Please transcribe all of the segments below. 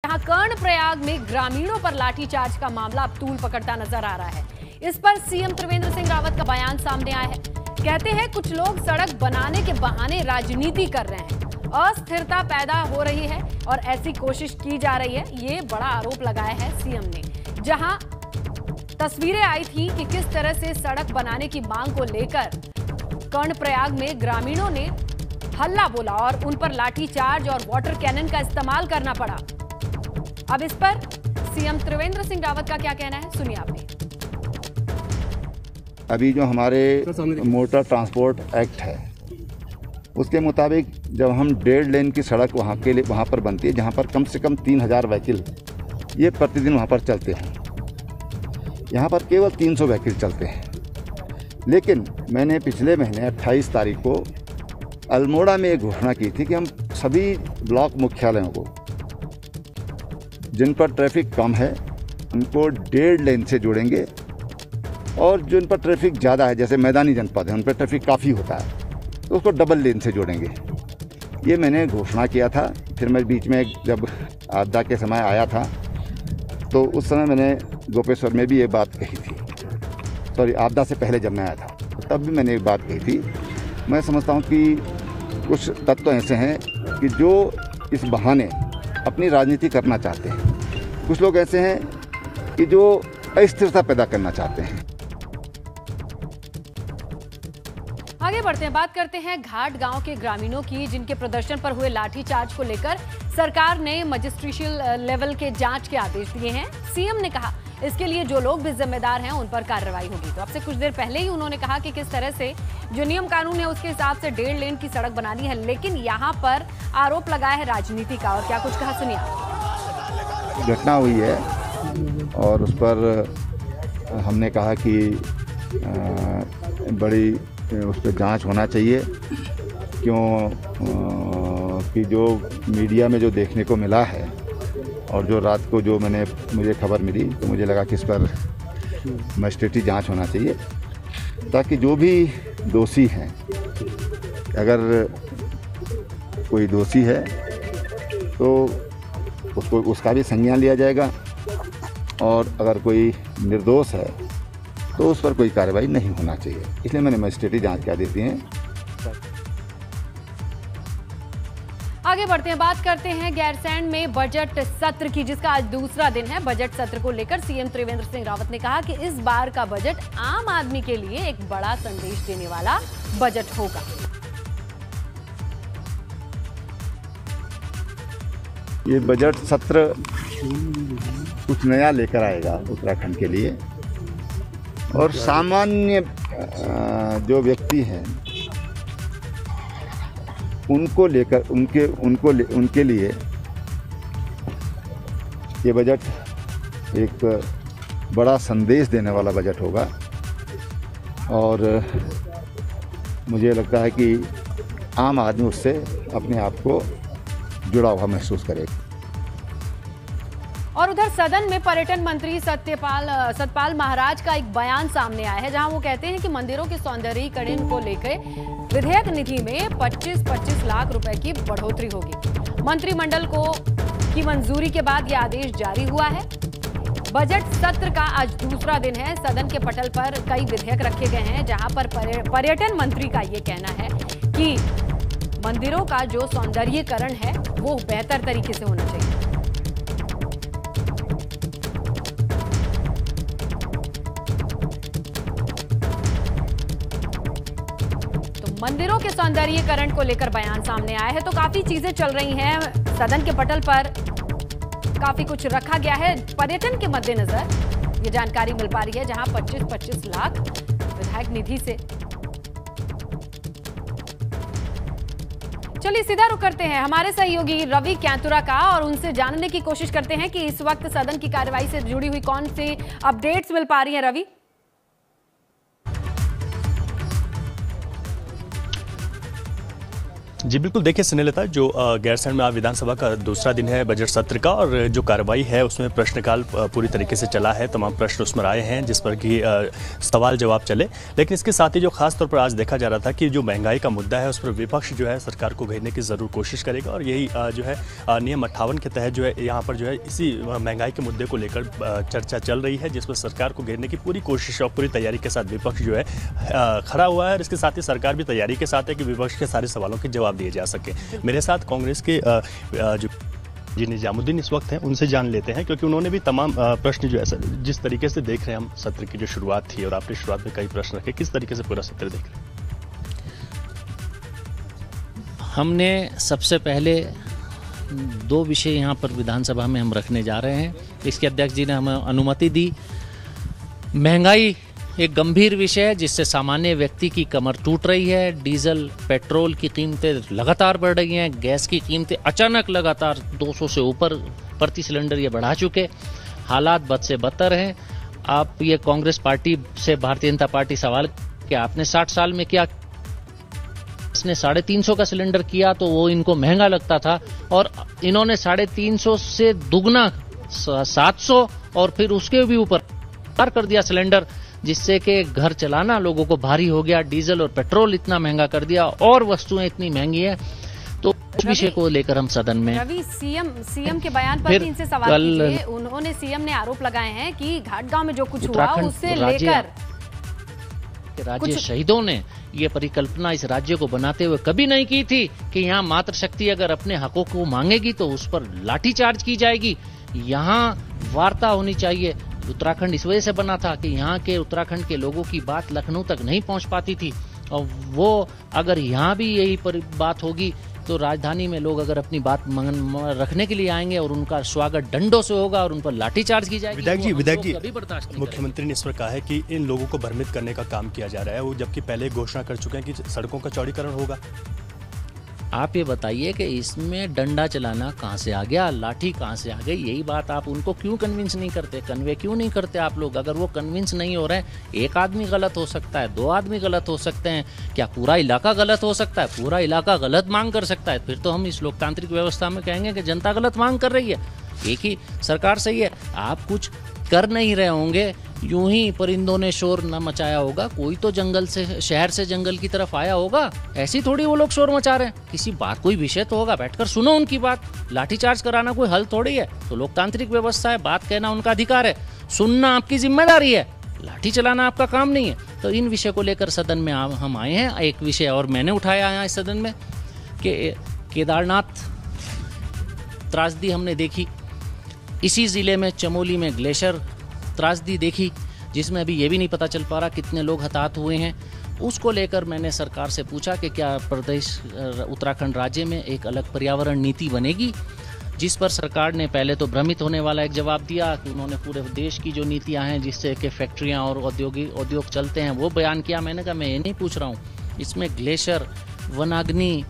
जहां कर्णप्रयाग में ग्रामीणों पर लाठीचार्ज का मामला अब तूल पकड़ता नजर आ रहा है। इस पर सीएम त्रिवेंद्र सिंह रावत का बयान सामने आया है। कहते हैं कुछ लोग सड़क बनाने के बहाने राजनीति कर रहे हैं, अस्थिरता पैदा हो रही है और ऐसी कोशिश की जा रही है। ये बड़ा आरोप लगाया है सीएम ने, जहां तस्वीरें आई थी कि किस तरह से सड़क बनाने की मांग को लेकर कर्णप्रयाग में ग्रामीणों ने हल्ला बोला और उन पर लाठीचार्ज और वाटर कैनन का इस्तेमाल करना पड़ा। अब इस पर सीएम त्रिवेंद्र सिंह रावत का क्या कहना है, सुनिए आपने। अभी जो हमारे मोटर ट्रांसपोर्ट एक्ट है उसके मुताबिक जब हम 1.5 लेन की सड़क वहाँ पर बनती है, जहाँ पर कम से कम 3000 व्हीकल ये प्रतिदिन वहाँ पर चलते हैं, यहाँ पर केवल 300 व्हीकल चलते हैं। लेकिन मैंने पिछले महीने 28 तारीख को अल्मोड़ा में एक घोषणा की थी कि हम सभी ब्लॉक मुख्यालयों को जिन पर ट्रैफिक कम है उनको 1.5 लेन से जोड़ेंगे और जिन पर ट्रैफिक ज़्यादा है, जैसे मैदानी जनपद है, उन पर ट्रैफिक काफ़ी होता है, तो उसको डबल लेन से जोड़ेंगे। ये मैंने घोषणा किया था। फिर मैं बीच में जब आपदा के समय आया था तो उस समय मैंने गोपेश्वर में भी ये बात कही थी, सॉरी आपदा से पहले जब मैं आया था तब भी मैंने एक बात कही थी। मैं समझता हूँ कि कुछ तत्व ऐसे हैं कि जो इस बहाने अपनी राजनीति करना चाहते हैं, कुछ लोग ऐसे हैं कि जो अस्थिरता पैदा करना चाहते हैं। आगे बढ़ते हैं, बात करते हैं घाट गांव के ग्रामीणों की, जिनके प्रदर्शन पर हुए लाठीचार्ज को लेकर सरकार ने मजिस्ट्रियल लेवल के जांच के आदेश दिए हैं। सीएम ने कहा इसके लिए जो लोग भी जिम्मेदार हैं उन पर कार्रवाई होगी। तो अब से कुछ देर पहले ही उन्होंने कहा कि किस तरह से जो नियम कानून है उसके हिसाब से 1.5 लेन की सड़क बनानी है, लेकिन यहाँ पर आरोप लगाया है राजनीति का। और क्या कुछ कहा, सुनिए। घटना हुई है और उस पर हमने कहा कि बड़ी उस पर जांच होना चाहिए, क्यों कि जो मीडिया में जो देखने को मिला है और जो रात को जो मुझे खबर मिली तो मुझे लगा कि इस पर मजिस्ट्रेटी जांच होना चाहिए, ताकि जो भी दोषी हैं, अगर कोई दोषी है तो उसका भी संज्ञान लिया जाएगा और अगर कोई निर्दोष है तो उस पर कोई कार्रवाई नहीं होना चाहिए। इसलिए मैंने मजिस्ट्रेटी जांच के आदेश दिए हैं। आगे बढ़ते हैं, बात करते हैं गैरसैंण में बजट सत्र की, जिसका आज दूसरा दिन है। बजट सत्र को लेकर सीएम त्रिवेंद्र सिंह रावत ने कहा कि इस बार का बजट आम आदमी के लिए एक बड़ा संदेश देने वाला बजट होगा। ये बजट सत्र कुछ नया लेकर आएगा उत्तराखंड के लिए, और सामान्य जो व्यक्ति हैं उनको लेकर उनके लिए ये बजट एक बड़ा संदेश देने वाला बजट होगा। और मुझे लगता है कि आम आदमी उससे अपने आप को जुड़ा हुआ महसूस करेगा। और उधर सदन में पर्यटन मंत्री सतपाल महाराज का एक बयान सामने आया है, जहां वो कहते हैं कि मंदिरों के सौंदर्यीकरण को लेकर विधेयक निधि में 25-25 लाख रुपए की बढ़ोतरी होगी। मंत्रिमंडल की मंजूरी के बाद यह आदेश जारी हुआ है। बजट सत्र का आज दूसरा दिन है। सदन के पटल पर कई विधेयक रखे गए हैं, जहां पर पर्यटन मंत्री का ये कहना है कि मंदिरों का जो सौंदर्यीकरण है वो बेहतर तरीके से होना चाहिए। मंदिरों के सौंदर्यीकरण को लेकर बयान सामने आया है, तो काफी चीजें चल रही हैं। सदन के पटल पर काफी कुछ रखा गया है पर्यटन के मद्देनजर, ये जानकारी मिल पा रही है, जहां 25-25 लाख विधायक निधि से। चलिए सीधा रुख करते हैं हमारे सहयोगी रवि कैंतुरा का और उनसे जानने की कोशिश करते हैं कि इस वक्त सदन की कार्यवाही से जुड़ी हुई कौन सी अपडेट्स मिल पा रही हैं। रवि, जी बिल्कुल, देखिए स्नेहलता, जो गैरसैंण में आज विधानसभा का दूसरा दिन है बजट सत्र का, और जो कार्रवाई है उसमें प्रश्नकाल पूरी तरीके से चला है। तमाम प्रश्न उसमें आए हैं जिस पर कि सवाल जवाब चले। लेकिन इसके साथ ही जो खास तौर पर आज देखा जा रहा था कि जो महंगाई का मुद्दा है उस पर विपक्ष जो है सरकार को घेरने की ज़रूर कोशिश करेगा, और यही जो है नियम 58 के तहत जो है यहाँ पर जो है इसी महंगाई के मुद्दे को लेकर चर्चा चल रही है, जिस पर सरकार को घेरने की पूरी कोशिश और पूरी तैयारी के साथ विपक्ष जो है खड़ा हुआ है। और इसके साथ ही सरकार भी तैयारी के साथ है कि विपक्ष के सारे सवालों के जवाब दिए जा सके। मेरे साथ कांग्रेस के जो जी निजामुद्दीन इस वक्त हैं, उनसे जान लेते हैं, क्योंकि उन्होंने भी तमाम प्रश्न जो है जिस तरीके से देख रहे हैं हम सत्र की जो शुरुआत थी, और आपने शुरुआत में कई प्रश्न रखे, किस तरीके से पूरा सत्र देख रहे हैं? हमने सबसे पहले 2 विषय यहाँ पर विधानसभा में हम रखने जा रहे हैं। इसके अध्यक्ष जी ने हमें अनुमति दी। महंगाई एक गंभीर विषय है जिससे सामान्य व्यक्ति की कमर टूट रही है। डीजल पेट्रोल की कीमतें लगातार बढ़ रही हैं, गैस की कीमतें अचानक लगातार 200 से ऊपर प्रति सिलेंडर ये बढ़ा चुके। हालात बद से बदतर हैं। आप ये कांग्रेस पार्टी से भारतीय जनता पार्टी सवाल कि आपने 60 साल में क्या, इसने 350 का सिलेंडर किया तो वो इनको महंगा लगता था, और इन्होंने 350 से दुगना 700 और फिर उसके भी ऊपर पार कर दिया सिलेंडर, जिससे कि घर चलाना लोगों को भारी हो गया। डीजल और पेट्रोल इतना महंगा कर दिया और वस्तुएं इतनी महंगी है। तो इस विषय को लेकर हम सदन में रवि, सीएम के बयान पर भी इनसे सवाल कीजिए। उन्होंने, सीएम ने आरोप लगाए हैं कि घाटगांव में जो कुछ हुआ उससे लेकर राज्य शहीदों ने ये परिकल्पना इस राज्य को बनाते हुए कभी नहीं की थी कि यहाँ मातृशक्ति अगर अपने हकों को मांगेगी तो उस पर लाठीचार्ज की जाएगी। यहाँ वार्ता होनी चाहिए। उत्तराखंड इस वजह से बना था कि यहाँ के उत्तराखंड के लोगों की बात लखनऊ तक नहीं पहुँच पाती थी, और वो अगर यहाँ भी यही बात होगी तो राजधानी में लोग अगर अपनी बात रखने के लिए आएंगे और उनका स्वागत डंडों से होगा और उन पर लाठीचार्ज की जाएगी। विधायक जी, मुख्यमंत्री ने इस पर कहा है कि इन लोगों को भ्रमित करने का काम किया जा रहा है, वो जबकि पहले घोषणा कर चुके हैं कि सड़कों का चौड़ीकरण होगा। आप ये बताइए कि इसमें डंडा चलाना कहाँ से आ गया, लाठी कहाँ से आ गई? यही बात आप उनको क्यों कन्विंस नहीं करते, कन्वे क्यों नहीं करते आप लोग? अगर वो कन्विंस नहीं हो रहे हैं, एक आदमी गलत हो सकता है, 2 आदमी गलत हो सकते हैं, क्या पूरा इलाका गलत हो सकता है? पूरा इलाका गलत मांग कर सकता है, फिर तो हम इस लोकतांत्रिक व्यवस्था में कहेंगे कि जनता गलत मांग कर रही है, एक ही सरकार सही है। आप कुछ कर नहीं रहे होंगे, यूं ही परिंदों ने शोर न मचाया होगा, कोई तो जंगल से, शहर से जंगल की तरफ आया होगा। ऐसी थोड़ी वो लोग शोर मचा रहे हैं, किसी बात, कोई विषय तो होगा, बैठकर सुनो उनकी बात। लाठीचार्ज कराना कोई हल थोड़ी है। तो लोकतांत्रिक व्यवस्था है, बात कहना उनका अधिकार है, सुनना आपकी जिम्मेदारी है, लाठी चलाना आपका काम नहीं है। तो इन विषय को लेकर सदन में हम आए हैं। एक विषय और मैंने उठाया है इस सदन में कि केदारनाथ त्रासदी हमने देखी, इसी ज़िले में चमोली में ग्लेशियर त्रासदी देखी, जिसमें अभी ये भी नहीं पता चल पा रहा कितने लोग हताहत हुए हैं। उसको लेकर मैंने सरकार से पूछा कि क्या प्रदेश उत्तराखंड राज्य में एक अलग पर्यावरण नीति बनेगी, जिस पर सरकार ने पहले तो भ्रमित होने वाला एक जवाब दिया कि उन्होंने पूरे देश की जो नीतियां हैं जिससे कि फैक्ट्रियां और उद्योग चलते हैं वो बयान किया। मैंने कहा मैं ये नहीं पूछ रहा हूँ, इसमें ग्लेशियर, वनाग्नि,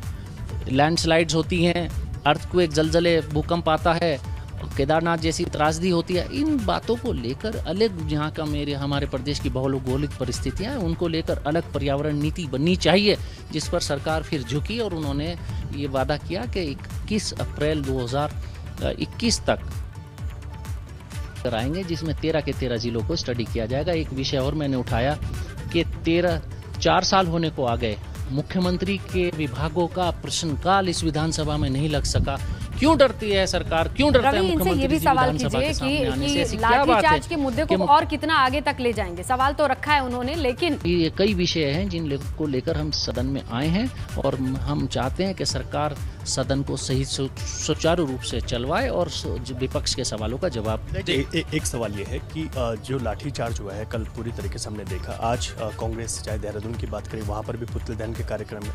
लैंडस्लाइड्स होती हैं, अर्थक्वेक, जलजले, भूकंप आता है, केदारनाथ जैसी त्रासदी होती है, इन बातों को लेकर अलग, यहाँ का हमारे प्रदेश की भौगोलिक परिस्थितियाँ हैं, उनको लेकर अलग पर्यावरण नीति बननी चाहिए, जिस पर सरकार फिर झुकी और उन्होंने ये वादा किया कि 21 अप्रैल 2021 तक कराएंगे, जिसमें 13 के 13 जिलों को स्टडी किया जाएगा। एक विषय और मैंने उठाया कि 4 साल होने को आ गए, मुख्यमंत्री के विभागों का प्रश्नकाल इस विधानसभा में नहीं लग सका। क्यों डरती है सरकार, क्यों डरता है मुख्यमंत्री? ये भी सवाल कीजिए कि लाठीचार्ज के मुद्दे को और कितना आगे तक ले जाएंगे? सवाल तो रखा है उन्होंने, लेकिन ये कई विषय हैं जिन को लेकर हम सदन में आए हैं और हम चाहते हैं कि सरकार सदन को सही सुचारू रूप से चलवाए और विपक्ष के सवालों का जवाब। एक सवाल ये है कि जो लाठीचार्ज हुआ है कल पूरी तरीके से हमने देखा, आज कांग्रेस चाहे देहरादून की बात करें वहाँ पर भी पुतले दहन के कार्यक्रम में,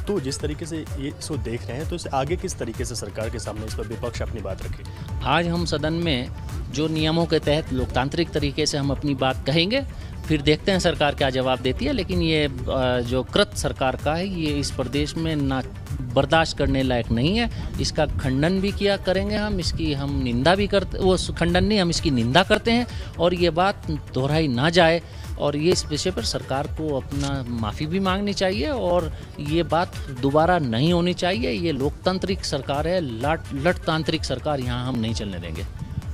तो जिस तरीके से ये इसको देख रहे हैं तो इसे आगे किस तरीके से सरकार के सामने इस पर विपक्ष अपनी बात रखे? आज हम सदन में जो नियमों के तहत लोकतांत्रिक तरीके से हम अपनी बात कहेंगे फिर देखते हैं सरकार क्या जवाब देती है। लेकिन ये जो कृत सरकार का है, ये इस प्रदेश में ना बर्दाश्त करने लायक नहीं है। इसका खंडन भी किया करेंगे हम, इसकी हम निंदा भी करते, वो खंडन नहीं, हम इसकी निंदा करते हैं और ये बात दोहराई ना जाए। और ये इस विषय पर सरकार को अपना माफ़ी भी मांगनी चाहिए और ये बात दोबारा नहीं होनी चाहिए। ये लोकतांत्रिक सरकार है, लठतांत्रिक सरकार यहाँ हम नहीं चलने देंगे।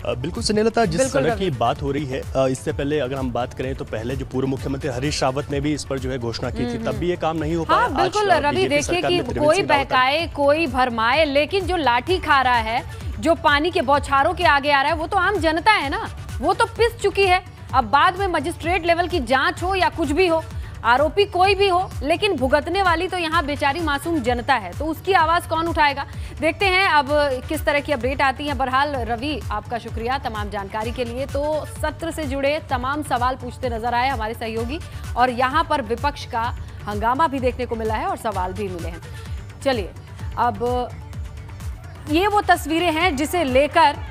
बिल्कुल स्नेहलता, जिस सड़क की बात हो रही है, इससे पहले अगर हम बात करें तो पहले जो पूर्व मुख्यमंत्री हरीश रावत ने भी इस पर जो है घोषणा की थी, तब भी ये काम नहीं हो पाया। हाँ, बिल्कुल रवि, देखिए कि कोई बहकाए कोई भरमाए, लेकिन जो लाठी खा रहा है, जो पानी के बौछारों के आगे आ रहा है, वो तो आम जनता है ना, वो तो पिस चुकी है। अब बाद में मजिस्ट्रेट लेवल की जांच हो या कुछ भी हो, आरोपी कोई भी हो, लेकिन भुगतने वाली तो यहाँ बेचारी मासूम जनता है, तो उसकी आवाज कौन उठाएगा। देखते हैं अब किस तरह की अपडेट आती है। बहरहाल रवि, आपका शुक्रिया तमाम जानकारी के लिए। तो सत्र से जुड़े तमाम सवाल पूछते नजर आए हमारे सहयोगी और यहाँ पर विपक्ष का हंगामा भी देखने को मिला है और सवाल भी मिले हैं। चलिए, अब ये वो तस्वीरें हैं जिसे लेकर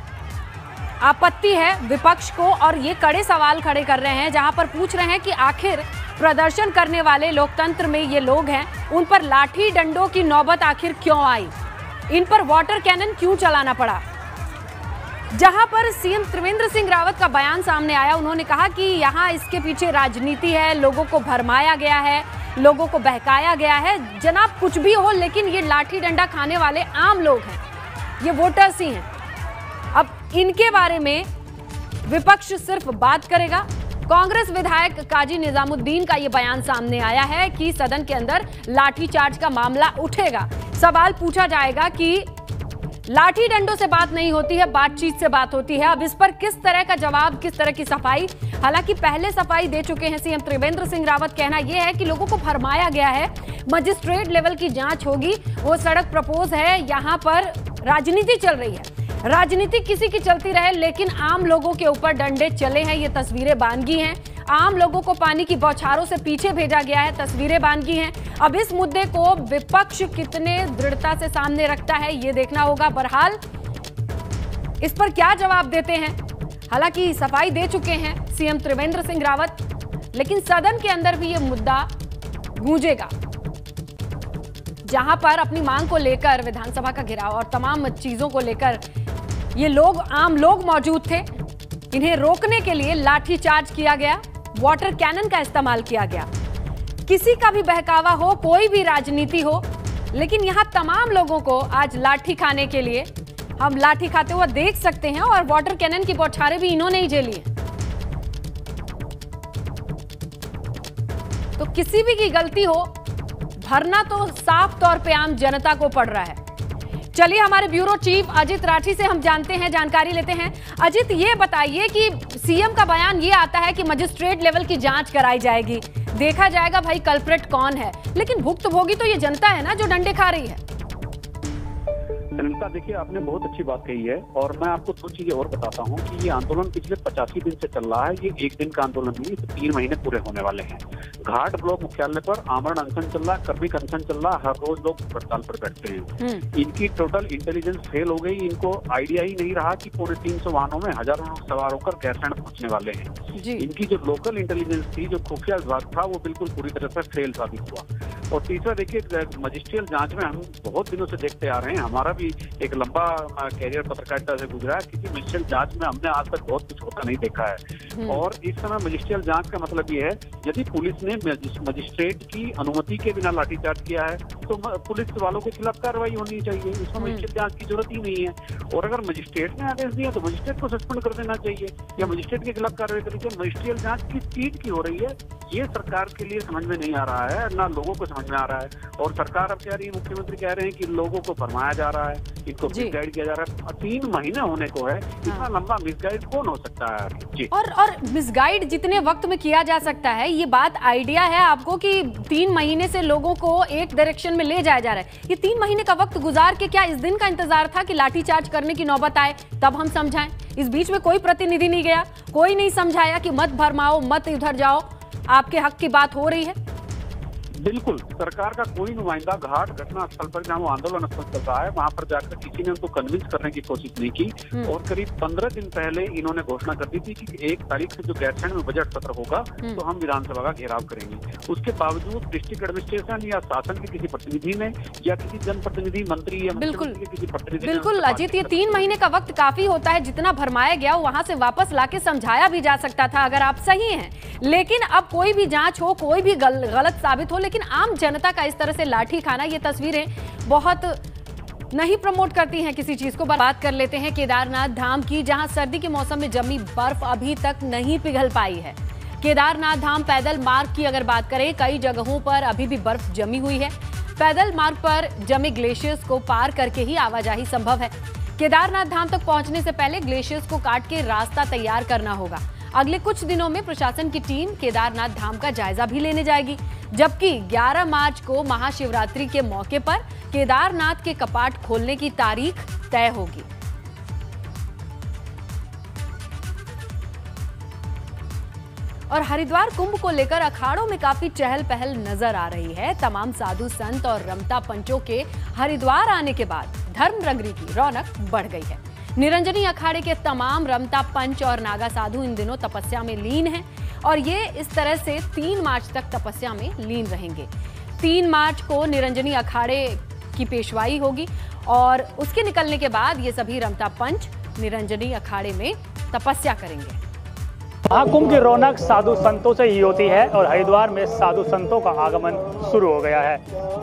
आपत्ति है विपक्ष को और ये कड़े सवाल खड़े कर रहे हैं, जहां पर पूछ रहे हैं कि आखिर प्रदर्शन करने वाले लोकतंत्र में ये लोग हैं, उन पर लाठी डंडों की नौबत आखिर क्यों आई, इन पर वाटर कैनन क्यों चलाना पड़ा। जहां पर सीएम त्रिवेंद्र सिंह रावत का बयान सामने आया, उन्होंने कहा कि यहां इसके पीछे राजनीति है, लोगों को भरमाया गया है, लोगों को बहकाया गया है। जनाब कुछ भी हो, लेकिन ये लाठी डंडा खाने वाले आम लोग हैं, ये वोटर्स ही हैं। अब इनके बारे में विपक्ष सिर्फ बात करेगा। कांग्रेस विधायक काजी निजामुद्दीन का यह बयान सामने आया है कि सदन के अंदर लाठीचार्ज का मामला उठेगा। सवाल पूछा जाएगा कि लाठी डंडों से बात नहीं होती है, बातचीत से बात होती है। अब इस पर किस तरह का जवाब, किस तरह की सफाई। हालांकि पहले सफाई दे चुके हैं सीएम त्रिवेंद्र सिंह रावत। कहना यह है कि लोगों को भरमाया गया है, मजिस्ट्रेट लेवल की जांच होगी, वो सड़क प्रपोज है, यहाँ पर राजनीति चल रही है। राजनीति किसी की चलती रहे, लेकिन आम लोगों के ऊपर डंडे चले हैं, ये तस्वीरें बानगी हैं। आम लोगों को पानी की बौछारों से पीछे भेजा गया है, तस्वीरें बानगी हैं। अब इस मुद्दे को विपक्ष कितने दृढ़ता से सामने रखता है, ये देखना होगा। बहरहाल इस पर क्या जवाब देते हैं। हालांकि सफाई दे चुके हैं सीएम त्रिवेंद्र सिंह रावत, लेकिन सदन के अंदर भी ये मुद्दा गूंजेगा, जहां पर अपनी मांग को लेकर विधानसभा का घेराव और तमाम चीजों को लेकर ये लोग, आम लोग मौजूद थे। इन्हें रोकने के लिए लाठीचार्ज किया गया, वाटर कैनन का इस्तेमाल किया गया। किसी का भी बहकावा हो, कोई भी राजनीति हो, लेकिन यहां तमाम लोगों को आज लाठी खाने के लिए हम लाठी खाते हुए देख सकते हैं और वाटर कैनन की बौछारें भी इन्होंने ही झेली है। तो किसी भी की गलती हो, भरना तो साफ तौर पे आम जनता को पड़ रहा है। चलिए, हमारे ब्यूरो चीफ अजित राठी से हम जानते हैं, जानकारी लेते हैं। अजित, ये बताइए कि सीएम का बयान ये आता है कि मजिस्ट्रेट लेवल की जांच कराई जाएगी, देखा जाएगा भाई कल्प्रेट कौन है, लेकिन भुक्तभोगी तो ये जनता है ना जो डंडे खा रही है। सनिता, देखिए, आपने बहुत अच्छी बात कही है और मैं आपको दो चीजें और बताता हूँ कि ये आंदोलन पिछले 85 दिन से चल रहा है। ये एक दिन का आंदोलन नहीं, इसे 3 महीने पूरे होने वाले हैं। घाट ब्लॉक मुख्यालय पर आमरण अनशन चल रहा है, कर्मिक अनशन चल रहा है, हर रोज लोग हड़ताल पर बैठते हैं। इनकी टोटल इंटेलिजेंस फेल हो गई, इनको आइडिया ही नहीं रहा कि 350 वाहनों में हजारों लोग सवार होकर गैरसैंण पहुंचने वाले हैं। इनकी जो लोकल इंटेलिजेंस थी, जो खुफिया विभाग था, वो बिल्कुल पूरी तरह से फेल साबित हुआ। और तीसरा, देखिए, मजिस्ट्रियल जांच में हम बहुत दिनों से देखते आ रहे हैं, हमारा भी एक लंबा कैरियर पत्रकारिता से गुजरा है, किसी मजिस्ट्रियल जांच में हमने आज तक बहुत कुछ होता नहीं देखा है। और इस समय मजिस्ट्रियल जांच का मतलब ये है, यदि पुलिस ने मजिस्ट्रेट की अनुमति के बिना लाठीचार्ज किया है तो पुलिस वालों के खिलाफ कार्रवाई होनी चाहिए, इसमें मजिस्ट्रेट जांच की जरूरत ही नहीं है। और अगर मजिस्ट्रेट ने आदेश दिया तो मजिस्ट्रेट को सस्पेंड कर देना चाहिए या मजिस्ट्रेट के खिलाफ कार्रवाई करनी चाहिए। मजिस्ट्रियल जांच किस चीज की हो रही है, ये सरकार के लिए समझ में नहीं आ रहा है, ना लोगों को समझ में आ रहा है। और सरकार अब कह रही है, मुख्यमंत्री कह रहे हैं कि लोगों को फरमाया जा रहा है, इनको मिसगाइड किया जा रहा है। 3 महीने होने को है, इतना लंबा मिसगाइड कौन हो सकता है जी? और मिसगाइड जितने वक्त में किया जा सकता है, ये बात आइडिया है आपको कि 3 महीने से लोगों को एक डायरेक्शन में ले जाया जा रहा है। ये 3 महीने का वक्त गुजार के क्या इस दिन का इंतजार था कि लाठीचार्ज करने की नौबत आए तब हम समझाएं? इस बीच में कोई प्रतिनिधि नहीं गया, कोई नहीं समझाया कि मत भरमाओ, मत इधर जाओ, आपके हक की बात हो रही है। बिल्कुल, सरकार का कोई नुमाइंदा घाट घटना स्थल पर, जहाँ वो आंदोलन स्थल चल रहा है, वहां पर जाकर किसी ने उनको कन्विंस करने की कोशिश नहीं की। और करीब 15 दिन पहले इन्होंने घोषणा कर दी थी कि 1 तारीख से जो गैरसैंण में बजट सत्र होगा तो हम विधानसभा का घेराव करेंगे। उसके बावजूद डिस्ट्रिक्ट एडमिनिस्ट्रेशन या शासन के किसी प्रतिनिधि ने या किसी जनप्रतिनिधि, मंत्री या मुख्यमंत्री के किसी प्रतिनिधि, बिल्कुल अजीत, ये 3 महीने का वक्त काफी होता है, जितना भरमाया गया वहां से वापस लाके समझाया भी जा सकता था अगर आप सही हैं। लेकिन अब कोई भी जांच हो, कोई भी गलत साबित हो, लेकिन आम जनता का इस तरह से लाठी खाना, ये तस्वीरें बहुत नहीं प्रमोट करती हैं किसी चीज को। बात कर लेते हैं केदारनाथ धाम की, जहां सर्दी के मौसम में जमी बर्फ अभी तक नहीं पिघल पाई है। केदारनाथ धाम पैदल मार्ग की अगर बात करें, कई जगहों पर अभी भी बर्फ जमी हुई है। पैदल मार्ग पर जमे ग्लेशियर्स को पार करके ही आवाजाही संभव है। केदारनाथ धाम तक पहुंचने से पहले ग्लेशियर्स को काट के रास्ता तैयार करना होगा। अगले कुछ दिनों में प्रशासन की टीम केदारनाथ धाम का जायजा भी लेने जाएगी, जबकि 11 मार्च को महाशिवरात्रि के मौके पर केदारनाथ के कपाट खोलने की तारीख तय होगी। और हरिद्वार कुंभ को लेकर अखाड़ों में काफी चहल पहल नजर आ रही है। तमाम साधु संत और रमता पंचों के हरिद्वार आने के बाद धर्म नगरी की रौनक बढ़ गई है। निरंजनी अखाड़े के तमाम रमता पंच और नागा साधु इन दिनों तपस्या में लीन हैं और ये इस तरह से 3 मार्च तक तपस्या में लीन रहेंगे। 3 मार्च को निरंजनी अखाड़े की पेशवाई होगी और उसके निकलने के बाद ये सभी रमता पंच निरंजनी अखाड़े में तपस्या करेंगे। महाकुंभ की रौनक साधु संतों से ही होती है और हरिद्वार में साधु संतों का आगमन शुरू हो गया है।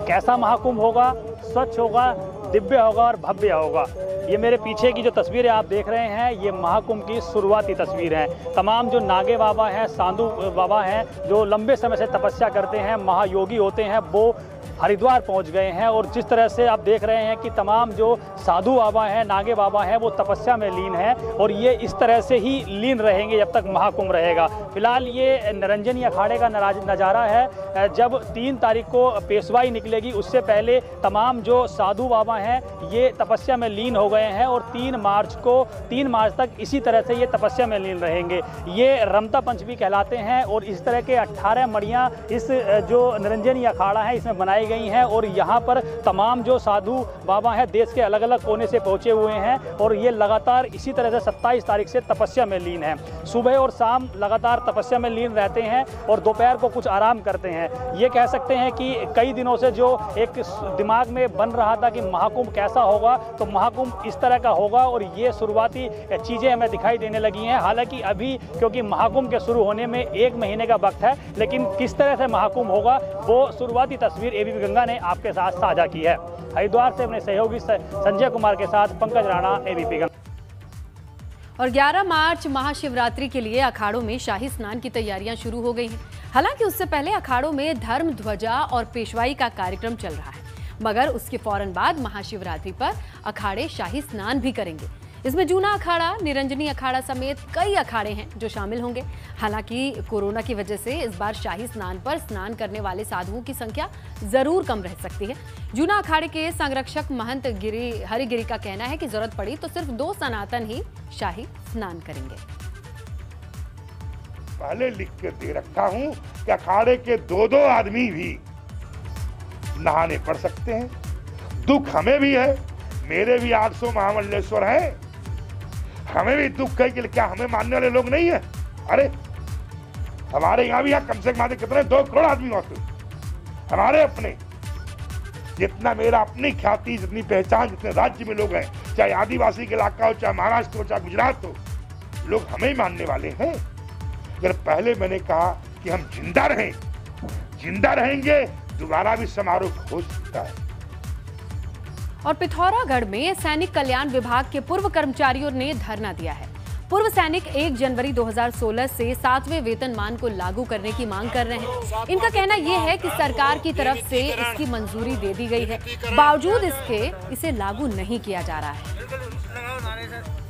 कैसा महाकुंभ होगा? स्वच्छ होगा, दिव्य होगा और भव्य होगा। ये मेरे पीछे की जो तस्वीरें आप देख रहे हैं, ये महाकुंभ की शुरुआती तस्वीर हैं। तमाम जो नागे बाबा हैं, साधु बाबा हैं, जो लंबे समय से तपस्या करते हैं, महायोगी होते हैं, वो हरिद्वार पहुंच गए हैं। और जिस तरह से आप देख रहे हैं कि तमाम जो साधु बाबा हैं, नागे बाबा हैं, वो तपस्या में लीन हैं और ये इस तरह से ही लीन रहेंगे जब तक महाकुंभ रहेगा। फिलहाल ये निरंजनी अखाड़े का नज़ारा है। जब 3 तारीख को पेशवाई निकलेगी, उससे पहले तमाम जो साधु बाबा हैं ये तपस्या में लीन हो गए हैं और 3 मार्च तक इसी तरह से ये तपस्या में लीन रहेंगे। ये रमता पंच भी कहलाते हैं और इस तरह के 18 मड़ियाँ इस जो निरंजनी अखाड़ा है इसमें बनाई गई हैं और यहाँ पर तमाम जो साधु बाबा हैं देश के अलग अलग कोने से पहुँचे हुए हैं और ये लगातार इसी तरह से 27 तारीख से तपस्या में लीन हैं। सुबह और शाम लगातार तपस्या में लीन रहते हैं और दोपहर को कुछ आराम करते हैं। ये कह सकते हैं कि कई दिनों से जो एक दिमाग में बन रहा था कि महाकुंभ कैसा होगा, तो महाकुंभ इस तरह का होगा और ये शुरुआती चीज़ें हमें दिखाई देने लगी हैं। हालांकि अभी क्योंकि महाकुंभ के शुरू होने में 1 महीने का वक्त है, लेकिन किस तरह से महाकुंभ होगा वो शुरुआती तस्वीर एबीपी गंगा ने आपके साथ साझा की है। हरिद्वार से अपने सहयोगी संजय कुमार के साथ पंकज राणा, एबीपी गंगा। और 11 मार्च महाशिवरात्रि के लिए अखाड़ों में शाही स्नान की तैयारियां शुरू हो गई हैं। हालांकि उससे पहले अखाड़ों में धर्म ध्वजा और पेशवाई का कार्यक्रम चल रहा है, मगर उसके फौरन बाद महाशिवरात्रि पर अखाड़े शाही स्नान भी करेंगे। इसमें जूना अखाड़ा, निरंजनी अखाड़ा समेत कई अखाड़े हैं जो शामिल होंगे। हालांकि कोरोना की वजह से इस बार शाही स्नान पर स्नान करने वाले साधुओं की संख्या जरूर कम रह सकती है। जूना अखाड़े के संरक्षक महंत हरिगिरी का कहना है कि जरूरत पड़ी तो सिर्फ 2 सनातन ही शाही स्नान करेंगे। पहले लिख के दे रखा हूं कि अखाड़े के 2-2 आदमी भी नहाने पड़ सकते हैं। दुख हमें भी है, मेरे भी 800 महामंडलेश्वर हैं, हमें भी दुख है कि क्या हमें मानने वाले लोग नहीं है? अरे हमारे यहाँ भी कम से कम कितने 2 करोड़ आदमी मौजूद, हमारे अपने, जितना मेरा अपनी ख्याति, जितनी पहचान, जितने राज्य में लोग हैं, चाहे आदिवासी के इलाका हो, चाहे महाराष्ट्र हो, चाहे गुजरात हो, लोग हमें ही मानने वाले हैं। अगर पहले मैंने कहा कि हम जिंदा रहें, जिंदा रहेंगे, दोबारा भी समारोह हो सकता है। और पिथौरागढ़ में सैनिक कल्याण विभाग के पूर्व कर्मचारियों ने धरना दिया है। पूर्व सैनिक 1 जनवरी 2016 से 7वें वेतनमान को लागू करने की मांग कर रहे हैं। इनका कहना यह है कि सरकार की तरफ से इसकी मंजूरी दे दी गई है, बावजूद इसके इसे लागू नहीं किया जा रहा है।